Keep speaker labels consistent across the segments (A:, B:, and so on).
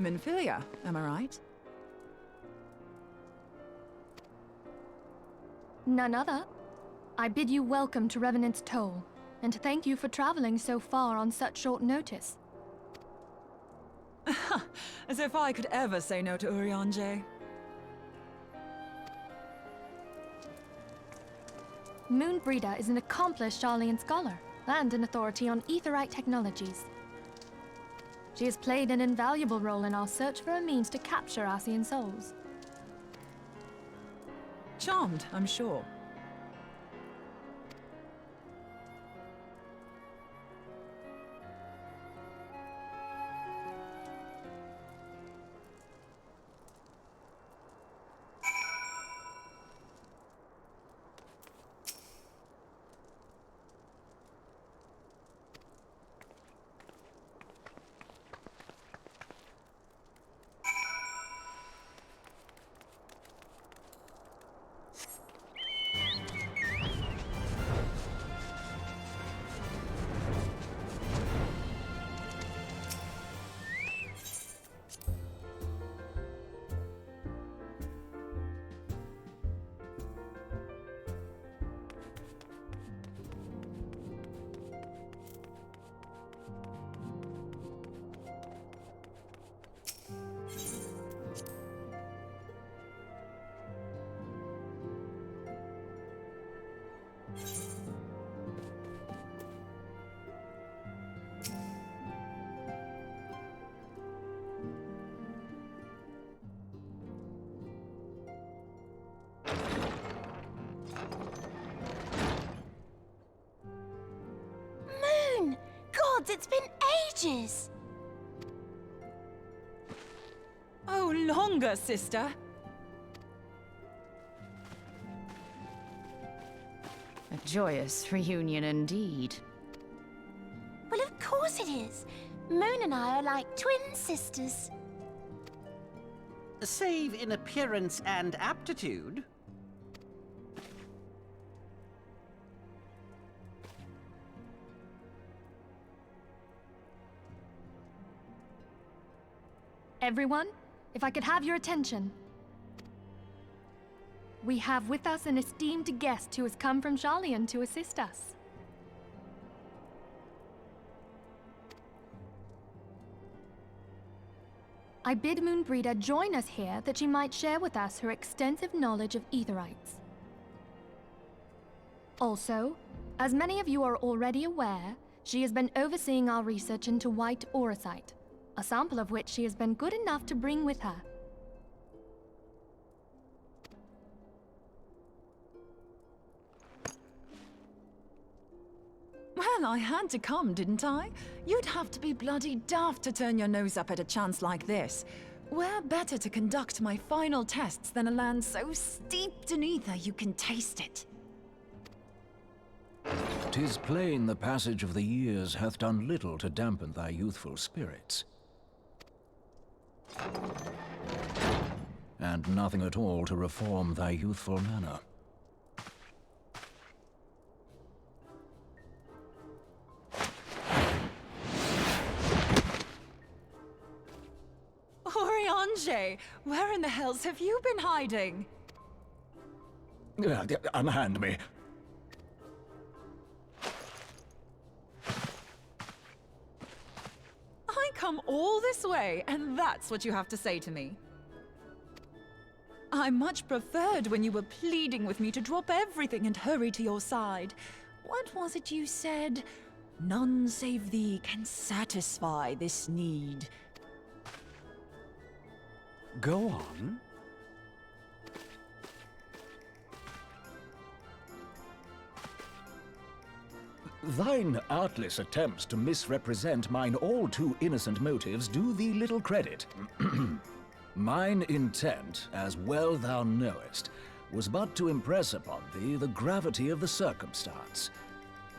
A: Minfilia, am I right?
B: None other. I bid you welcome to Revenant's Toll, and thank you for traveling so far on such short notice.
A: As if I could ever say no to Urianger.
B: Moonbreeder is an accomplished Sharlayan scholar and an authority on aetherite technologies. She has played an invaluable role in our search for a means to capture Ascian souls.
A: Charmed, I'm sure.
C: It's been ages!
A: Oh, longer, sister!
D: A joyous reunion indeed.
C: Well, of course it is. Moon and I are like twin sisters.
E: Save in appearance and aptitude.
B: Everyone, if I could have your attention. We have with us an esteemed guest who has come from Sharlayan to assist us. I bid Moonbreeder join us here that she might share with us her extensive knowledge of aetherites. Also, as many of you are already aware, she has been overseeing our research into white auracite, a sample of which she has been good enough to bring with her.
A: Well, I had to come, didn't I? You'd have to be bloody daft to turn your nose up at a chance like this. Where better to conduct my final tests than a land so steeped in ether you can taste it?
F: 'Tis plain the passage of the years hath done little to dampen thy youthful spirits. And nothing at all to reform thy youthful manner.
A: Urianger, where in the hells have you been hiding?
F: Unhand me.
A: I come all this way, and that's what you have to say to me. I much preferred when you were pleading with me to drop everything and hurry to your side. What was it you said? None save thee can satisfy this need.
F: Go on. Thine artless attempts to misrepresent mine all too innocent motives do thee little credit. Mine intent, as well thou knowest, was but to impress upon thee the gravity of the circumstance.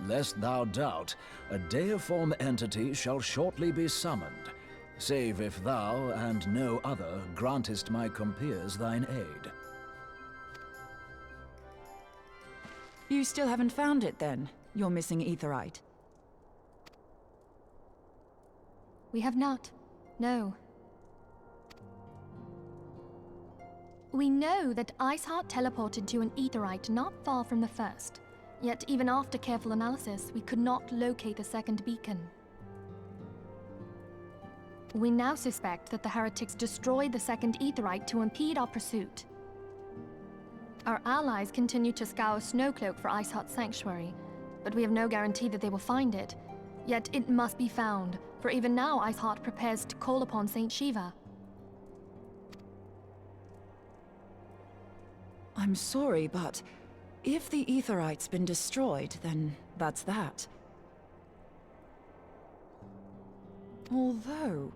F: Lest thou doubt, a deiform entity shall shortly be summoned, save if thou and no other grantest my compeers thine aid.
A: You still haven't found it, then? Your missing aetherite?
B: We have not. No. We know that Iceheart teleported to an aetheryte not far from the first. Yet even after careful analysis, we could not locate the second beacon. We now suspect that the heretics destroyed the second aetheryte to impede our pursuit. Our allies continue to scour Snowcloak for Iceheart's sanctuary, but we have no guarantee that they will find it. Yet it must be found, for even now Iceheart prepares to call upon Saint Shiva.
A: I'm sorry, but if the aetheryte's been destroyed, then that's that. Although,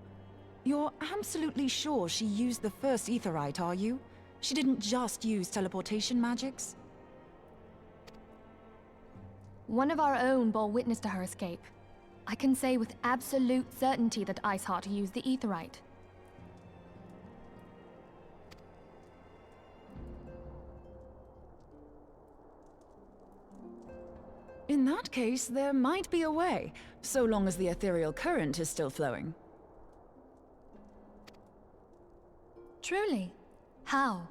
A: you're absolutely sure she used the first aetheryte, are you? She didn't just use teleportation magics?
B: One of our own bore witness to her escape. I can say with absolute certainty that Iceheart used the aetheryte.
A: In that case, there might be a way, so long as the ethereal current is still flowing.
B: Truly? How?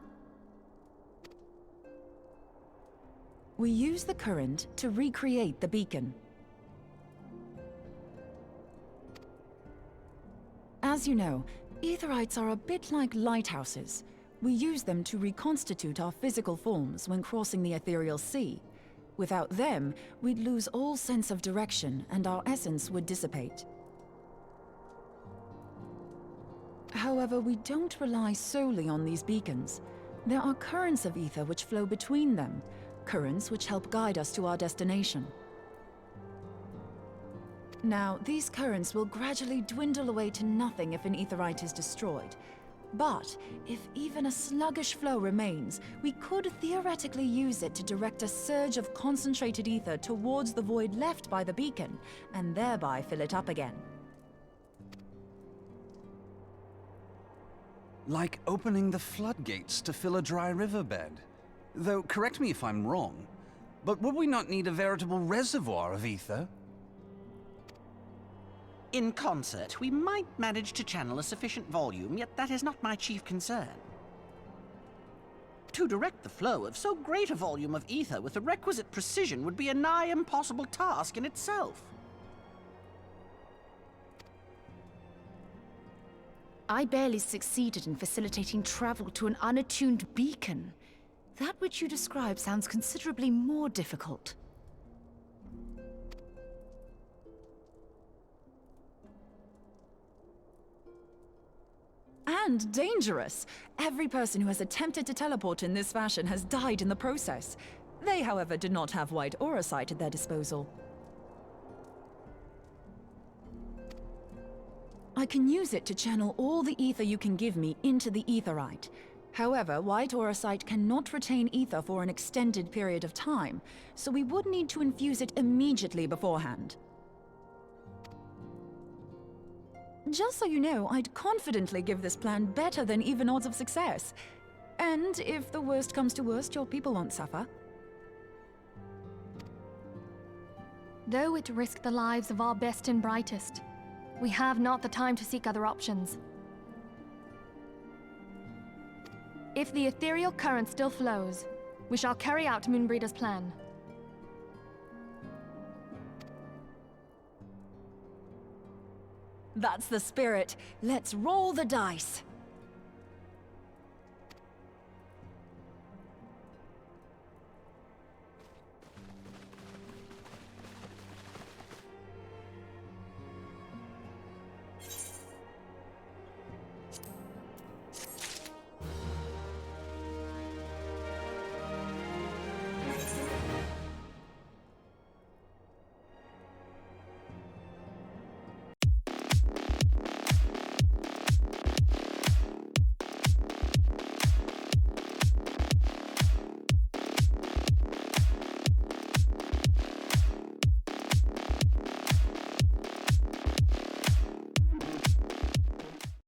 A: We use the current to recreate the beacon. As you know, aetherites are a bit like lighthouses. We use them to reconstitute our physical forms when crossing the ethereal sea. Without them, we'd lose all sense of direction and our essence would dissipate. However, we don't rely solely on these beacons. There are currents of ether which flow between them, currents which help guide us to our destination. Now, these currents will gradually dwindle away to nothing if an aetherite is destroyed. But if even a sluggish flow remains, we could theoretically use it to direct a surge of concentrated ether towards the void left by the beacon, and thereby fill it up again.
G: Like opening the floodgates to fill a dry riverbed. Though, correct me if I'm wrong, but would we not need a veritable reservoir of ether?
E: In concert, we might manage to channel a sufficient volume, yet that is not my chief concern. To direct the flow of so great a volume of ether with the requisite precision would be a nigh impossible task in itself.
D: I barely succeeded in facilitating travel to an unattuned beacon. That which you describe sounds considerably more difficult.
A: And dangerous. Every person who has attempted to teleport in this fashion has died in the process. They, however, did not have white aura sight at their disposal. I can use it to channel all the ether you can give me into the aetherite. However, white aura sight cannot retain ether for an extended period of time, so we would need to infuse it immediately beforehand. Just so you know, I'd confidently give this plan better than even odds of success. And if the worst comes to worst, your people won't suffer.
B: Though it risked the lives of our best and brightest, we have not the time to seek other options. If the ethereal current still flows, we shall carry out Moonbreeder's plan.
A: That's the spirit. Let's roll the dice.